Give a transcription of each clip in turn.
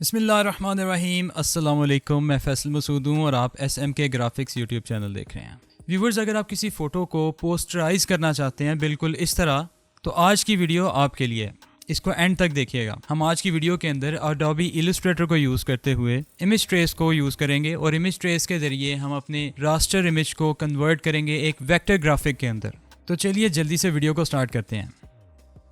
बिस्मिल्लाहिर्रहमानिर्रहीम। अस्सलाम वालेकुम। मैं फैसल मसूद हूँ और आप SMK ग्राफिक्स यूट्यूब चैनल देख रहे हैं। व्यूवर्स, अगर आप किसी फ़ोटो को पोस्टराइज़ करना चाहते हैं बिल्कुल इस तरह, तो आज की वीडियो आपके लिए है। इसको एंड तक देखिएगा। हम आज की वीडियो के अंदर अडोबी इलस्ट्रेटर को यूज़ करते हुए इमेज ट्रेस को यूज़ करेंगे और इमेज ट्रेस के ज़रिए हम अपने रास्टर इमेज को कन्वर्ट करेंगे एक वेक्टर ग्राफिक के अंदर। तो चलिए जल्दी से वीडियो को स्टार्ट करते हैं।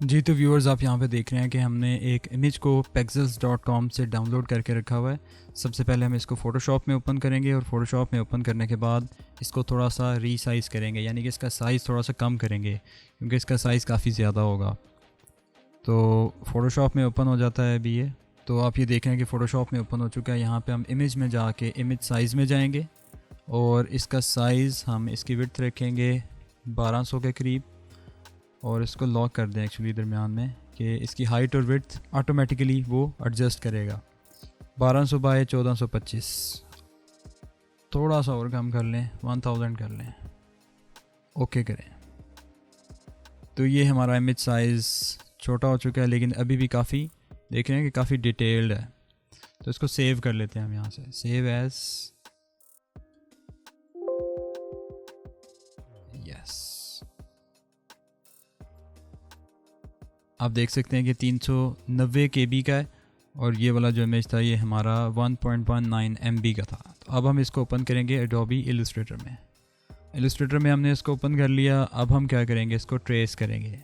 जी तो व्यूअर्स, आप यहाँ पे देख रहे हैं कि हमने एक इमेज को pexels.com से डाउनलोड करके रखा हुआ है। सबसे पहले हम इसको फ़ोटोशॉप में ओपन करेंगे और फ़ोटोशॉप में ओपन करने के बाद इसको थोड़ा सा रीसाइज़ करेंगे, यानी कि इसका साइज़ थोड़ा सा कम करेंगे क्योंकि इसका साइज़ काफ़ी ज़्यादा होगा। तो फ़ोटोशॉप में ओपन हो जाता है अभी ये। तो आप ये देख रहे हैं कि फ़ोटोशॉप में ओपन हो चुका है। यहाँ पर हम इमेज में जाके इमेज साइज़ में जाएँगे और इसका साइज़ हम इसकी विड्थ रखेंगे 1200 के करीब और इसको लॉक कर दें एक्चुअली दरमियान में कि इसकी हाइट और विड्थ ऑटोमेटिकली वो एडजस्ट करेगा। 1200 बाय 1425, थोड़ा सा और कम कर लें, 1000 कर लें, ओके करें। तो ये हमारा इमेज साइज़ छोटा हो चुका है लेकिन अभी भी काफ़ी देख रहे हैं कि काफ़ी डिटेल्ड है। तो इसको सेव कर लेते हैं हम यहाँ से, सेव एज, यस। आप देख सकते हैं कि 390 KB का है और ये वाला जो इमेज था ये हमारा 1.19 MB का था। तो अब हम इसको ओपन करेंगे एडोबी इलस्ट्रेटर में। इलस्ट्रेटर में हमने इसको ओपन कर लिया। अब हम क्या करेंगे, इसको ट्रेस करेंगे।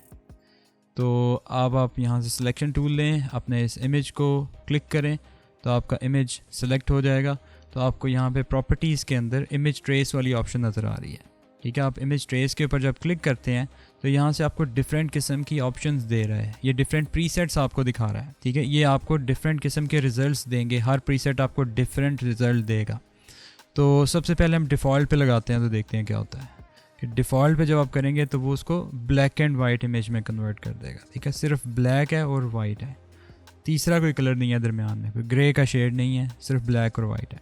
तो अब आप यहाँ से सिलेक्शन टूल लें, अपने इस इमेज को क्लिक करें तो आपका इमेज सेलेक्ट हो जाएगा। तो आपको यहाँ पे प्रॉपर्टीज़ के अंदर इमेज ट्रेस वाली ऑप्शन नज़र आ रही है। ठीक है, आप इमेज ट्रेस के ऊपर जब क्लिक करते हैं तो यहाँ से आपको डिफरेंट किस्म की ऑप्शंस दे रहा है। ये डिफरेंट प्रीसेट्स आपको दिखा रहा है। ठीक है, ये आपको डिफरेंट किस्म के रिजल्ट्स देंगे। हर प्रीसेट आपको डिफरेंट रिजल्ट देगा। तो सबसे पहले हम डिफ़ॉल्ट पे लगाते हैं तो देखते हैं क्या होता है कि डिफ़ॉल्ट पे जब आप करेंगे तो वो उसको ब्लैक एंड वाइट इमेज में कन्वर्ट कर देगा। ठीक है, सिर्फ ब्लैक है और वाइट है, तीसरा कोई कलर नहीं है दरमियान में, कोई ग्रे का शेड नहीं है, सिर्फ ब्लैक और वाइट है।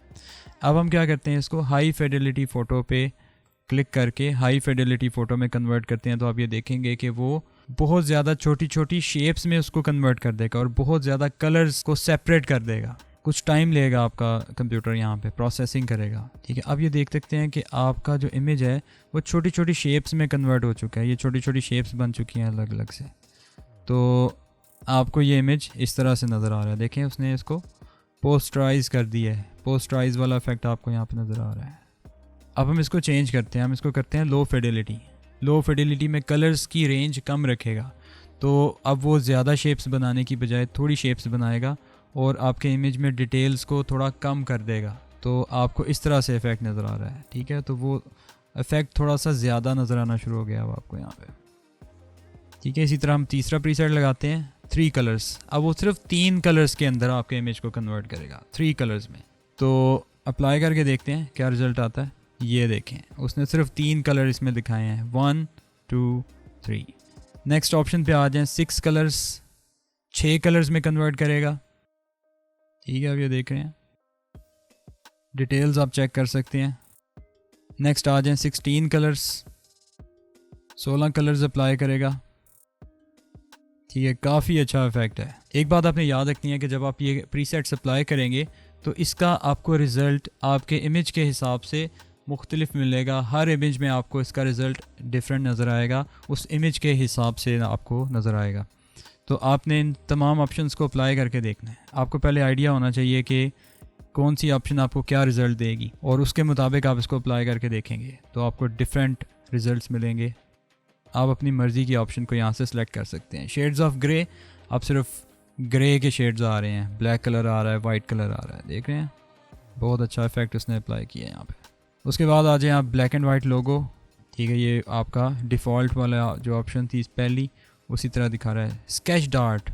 अब हम क्या करते हैं, इसको हाई फिडेलिटी फ़ोटो पे क्लिक करके हाई फिडेलिटी फ़ोटो में कन्वर्ट करते हैं। तो आप ये देखेंगे कि वो बहुत ज़्यादा छोटी छोटी शेप्स में उसको कन्वर्ट कर देगा और बहुत ज़्यादा कलर्स को सेपरेट कर देगा। कुछ टाइम लेगा आपका कंप्यूटर यहाँ पे प्रोसेसिंग करेगा। ठीक है, अब ये देख सकते हैं कि आपका जो इमेज है वो छोटी छोटी शेप्स में कन्वर्ट हो चुका है। ये छोटी छोटी शेप्स बन चुकी हैं अलग अलग से। तो आपको ये इमेज इस तरह से नज़र आ रहा है। देखें, उसने इसको पोस्टराइज़ कर दिया है। पोस्टराइज़ वाला इफेक्ट आपको यहाँ पर नज़र आ रहा है। अब हम इसको चेंज करते हैं, हम इसको करते हैं लो फिडेलिटी। लो फिडेलिटी में कलर्स की रेंज कम रखेगा। तो अब वो ज़्यादा शेप्स बनाने की बजाय थोड़ी शेप्स बनाएगा और आपके इमेज में डिटेल्स को थोड़ा कम कर देगा। तो आपको इस तरह से इफ़ेक्ट नज़र आ रहा है। ठीक है, तो वो इफ़ेक्ट थोड़ा सा ज़्यादा नज़र आना शुरू हो गया अब आपको यहाँ पे। ठीक है, इसी तरह हम तीसरा प्रीसेट लगाते हैं 3 कलर्स। अब वो सिर्फ 3 कलर्स के अंदर आपके इमेज को कन्वर्ट करेगा, 3 कलर्स में। तो अप्लाई करके देखते हैं क्या रिज़ल्ट आता है। ये देखें, उसने सिर्फ 3 कलर इसमें दिखाए हैं, 1 2 3। नेक्स्ट ऑप्शन पे आ जाएं, 6 कलर्स, 6 कलर्स में कन्वर्ट करेगा। ठीक है, अब ये देख रहे हैं, डिटेल्स आप चेक कर सकते हैं। नेक्स्ट आ जाएं 16 कलर्स, 16 कलर्स अप्लाई करेगा। ठीक है, काफ़ी अच्छा इफेक्ट है। एक बात आपने याद रखनी है कि जब आप ये प्रीसेट्स अप्लाई करेंगे तो इसका आपको रिज़ल्ट आपके इमेज के हिसाब से मुख्तलिफ मिलेगा। हर इमेज में आपको इसका रिज़ल्ट डिफरेंट नज़र आएगा, उस इमेज के हिसाब से आपको नज़र आएगा। तो आपने इन तमाम ऑप्शंस को अप्लाई करके देखना है। आपको पहले आइडिया होना चाहिए कि कौन सी ऑप्शन आपको क्या रिज़ल्ट देगी और उसके मुताबिक आप इसको अप्लाई करके देखेंगे तो आपको डिफरेंट रिज़ल्ट्स मिलेंगे। आप अपनी मर्ज़ी की ऑप्शन को यहाँ से सिलेक्ट कर सकते हैं। शेड्स ऑफ ग्रे, आप सिर्फ ग्रे के शेड्स आ रहे हैं, ब्लैक कलर आ रहा है, वाइट कलर आ रहा है। देख रहे हैं, बहुत अच्छा इफेक्ट उसने अप्लाई किया है यहाँ पे। उसके बाद आ जाए आप ब्लैक एंड वाइट लोगो। ठीक है, ये आपका डिफ़ॉल्ट वाला जो ऑप्शन थी पहली उसी तरह दिखा रहा है। स्केच्ड आर्ट,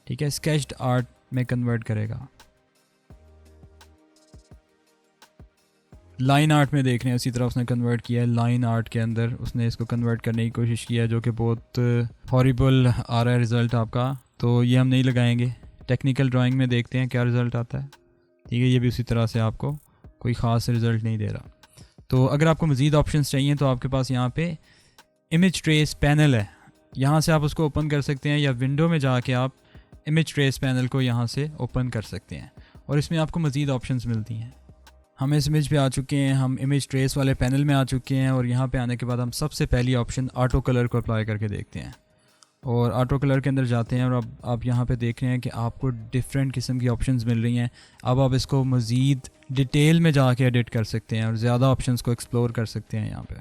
ठीक है, स्केच्ड आर्ट में कन्वर्ट करेगा। लाइन आर्ट में देख रहे हैं उसी तरह उसने कन्वर्ट किया है। लाइन आर्ट के अंदर उसने इसको कन्वर्ट करने की कोशिश किया है जो कि बहुत हॉरिबल आ रहा है रिज़ल्ट आपका। तो ये हम नहीं लगाएंगे। टेक्निकल ड्राइंग में देखते हैं क्या रिज़ल्ट आता है। ठीक है, ये भी उसी तरह से आपको कोई ख़ास रिज़ल्ट नहीं दे रहा। तो अगर आपको मज़ीद ऑप्शंस चाहिए तो आपके पास यहाँ पे इमेज ट्रेस पैनल है, यहाँ से आप उसको ओपन कर सकते हैं या विंडो में जाके आप इमेज ट्रेस पैनल को यहाँ से ओपन कर सकते हैं और इसमें आपको मज़ीद ऑप्शंस मिलती हैं। हम इस इमेज पे आ चुके हैं, हम इमेज ट्रेस वाले पैनल में आ चुके हैं और यहाँ पे आने के बाद हम सबसे पहली ऑप्शन ऑटो कलर को अप्लाई करके देखते हैं और ऑटो कलर के अंदर जाते हैं और अब आप यहाँ पे देख रहे हैं कि आपको डिफरेंट किस्म की ऑप्शंस मिल रही हैं। अब आप इसको मज़ीद डिटेल में जाके एडिट कर सकते हैं और ज़्यादा ऑप्शंस को एक्सप्लोर कर सकते हैं यहाँ पे।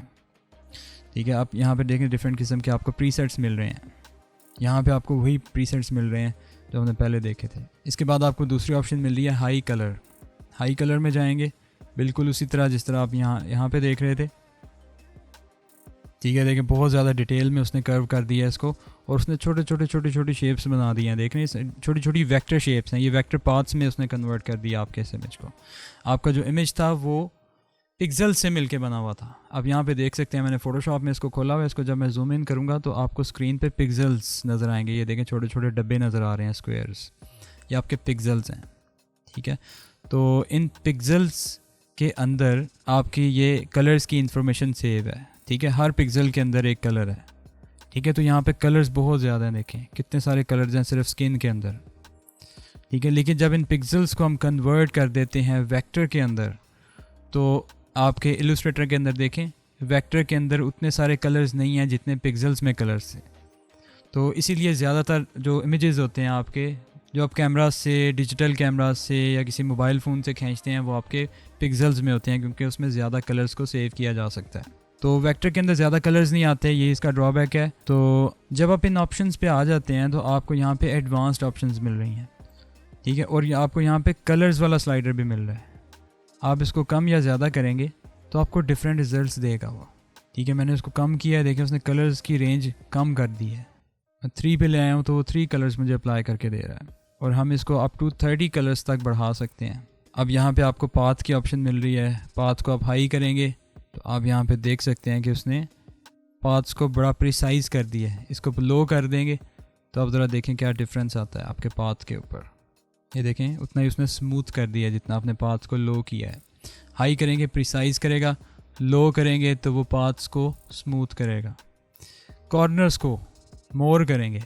ठीक है, आप यहाँ पे देखें डिफरेंट किस्म के आपको प्रीसेट्स मिल रहे हैं। यहाँ पे आपको वही प्रीसेट्स मिल रहे हैं जो हमने पहले देखे थे। इसके बाद आपको दूसरी ऑप्शन मिल रही है हाई कलर। हाई कलर में जाएंगे बिल्कुल उसी तरह जिस तरह आप यहाँ पे देख रहे थे। ठीक है, देखिए बहुत ज़्यादा डिटेल में उसने कर्व कर दिया है इसको और उसने छोटे शेप्स बना दिए हैं। देख रहे हैं छोटी छोटी वेक्टर शेप्स हैं, ये वेक्टर पाथ्स में उसने कन्वर्ट कर दिया आपके इस इमेज को। आपका जो इमेज था वो पिक्सल से मिलके बना हुआ था। अब यहाँ पे देख सकते हैं मैंने फ़ोटोशॉप में इसको खोला हुआ है। इसको जब मैं जूम इन करूँगा तो आपको स्क्रीन पे पिक्सल्स नज़र आएंगे। ये देखें छोटे छोटे डब्बे नज़र आ रहे हैं, स्क्वायर्स, ये आपके पिक्सल्स हैं। ठीक है, तो इन पिक्सल्स के अंदर आपकी ये कलर्स की इंफॉर्मेशन सेव है। ठीक है, हर पिक्सल के अंदर एक कलर है। ठीक है, तो यहाँ पे कलर्स बहुत ज़्यादा हैं, देखें कितने सारे कलर्स हैं सिर्फ स्किन के अंदर। ठीक है, लेकिन जब इन पिक्सल्स को हम कन्वर्ट कर देते हैं वेक्टर के अंदर तो आपके इलस्ट्रेटर के अंदर देखें वेक्टर के अंदर उतने सारे कलर्स नहीं हैं जितने पिक्सल्स में कलर्स हैं। तो इसीलिए ज़्यादातर जो इमेजेस होते हैं आपके, जो आप कैमरा से, डिजिटल कैमरा से या किसी मोबाइल फ़ोन से खींचते हैं, वो आपके पिक्सल्स में होते हैं क्योंकि उसमें ज़्यादा कलर्स को सेव किया जा सकता है। तो वेक्टर के अंदर ज़्यादा कलर्स नहीं आते, ये इसका ड्रॉबैक है। तो जब आप इन ऑप्शंस पे आ जाते हैं तो आपको यहाँ पे एडवांस्ड ऑप्शंस मिल रही हैं। ठीक है, और आपको यहाँ पे कलर्स वाला स्लाइडर भी मिल रहा है। आप इसको कम या ज़्यादा करेंगे तो आपको डिफरेंट रिजल्ट्स देगा वो। ठीक है, मैंने उसको कम किया है, देखिए उसने कलर्स की रेंज कम कर दी है। मैं 3 पे ले आया हूँ तो वो 3 कलर्स मुझे अप्लाई करके दे रहा है और हम इसको अप टू 30 कलर्स तक बढ़ा सकते हैं। अब यहाँ पे आपको पाथ की ऑप्शन मिल रही है। पाथ को आप हाई करेंगे तो आप यहाँ पे देख सकते हैं कि उसने पाथ्स को बड़ा प्रिसाइज कर दिया है। इसको लो कर देंगे तो आप ज़रा देखें क्या डिफरेंस आता है आपके पाथ के ऊपर। ये देखें उतना ही उसने स्मूथ कर दिया जितना आपने पाथ्स को लो किया है। हाई करेंगे प्रिसाइज करेगा, लो करेंगे तो वो पाथ्स को स्मूथ करेगा। कॉर्नर्स को मोर करेंगे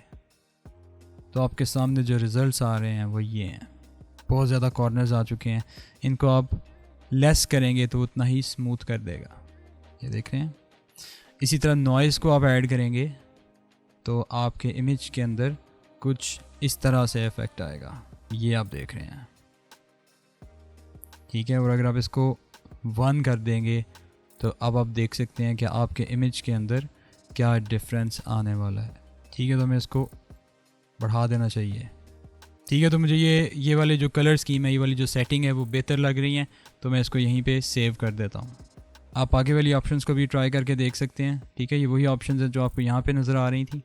तो आपके सामने जो रिज़ल्ट्स आ रहे हैं वो ये हैं। बहुत ज़्यादा कॉर्नर्स आ चुके हैं, इनको आप लेस करेंगे तो उतना ही स्मूथ कर देगा। ये देख रहे हैं। इसी तरह नॉइज़ को आप ऐड करेंगे तो आपके इमेज के अंदर कुछ इस तरह से इफ़ेक्ट आएगा, ये आप देख रहे हैं। ठीक है, और अगर आप इसको 1 कर देंगे तो अब आप देख सकते हैं कि आपके इमेज के अंदर क्या डिफरेंस आने वाला है। ठीक है, तो मैं इसको बढ़ा देना चाहिए। ठीक है, तो मुझे ये वाले जो कलर स्कीम है, ये वाली जो सेटिंग है वो बेहतर लग रही है, तो मैं इसको यहीं पे सेव कर देता हूँ। आप आगे वाली ऑप्शंस को भी ट्राई करके देख सकते हैं। ठीक है, ये वही ऑप्शंस हैं जो आपको यहाँ पे नज़र आ रही थी।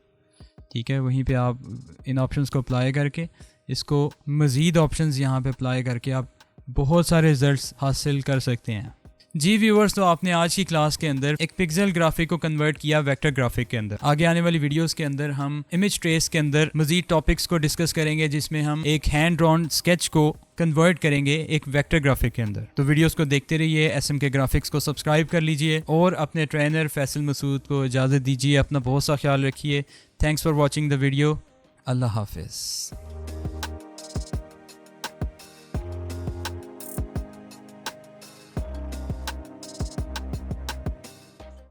ठीक है, वहीं पे आप इन ऑप्शंस को अप्लाई करके इसको मज़ीद ऑप्शंस यहाँ पे अप्लाई करके आप बहुत सारे रिजल्ट्स हासिल कर सकते हैं। जी व्यूअर्स, तो आपने आज की क्लास के अंदर एक पिक्सल ग्राफिक को कन्वर्ट किया वेक्टर ग्राफिक के अंदर। आगे आने वाली वीडियोस के अंदर हम इमेज ट्रेस के अंदर मजीद टॉपिक्स को डिस्कस करेंगे जिसमें हम एक हैंड ड्रॉन स्केच को कन्वर्ट करेंगे एक वेक्टर ग्राफिक के अंदर। तो वीडियोस को देखते रहिए, SMK ग्राफिक्स को सब्सक्राइब कर लीजिए और अपने ट्रेनर फैसल मसूद को इजाज़त दीजिए। अपना बहुत सा ख्याल रखिए। Thanks for watching the video. अल्लाह हाफिज़।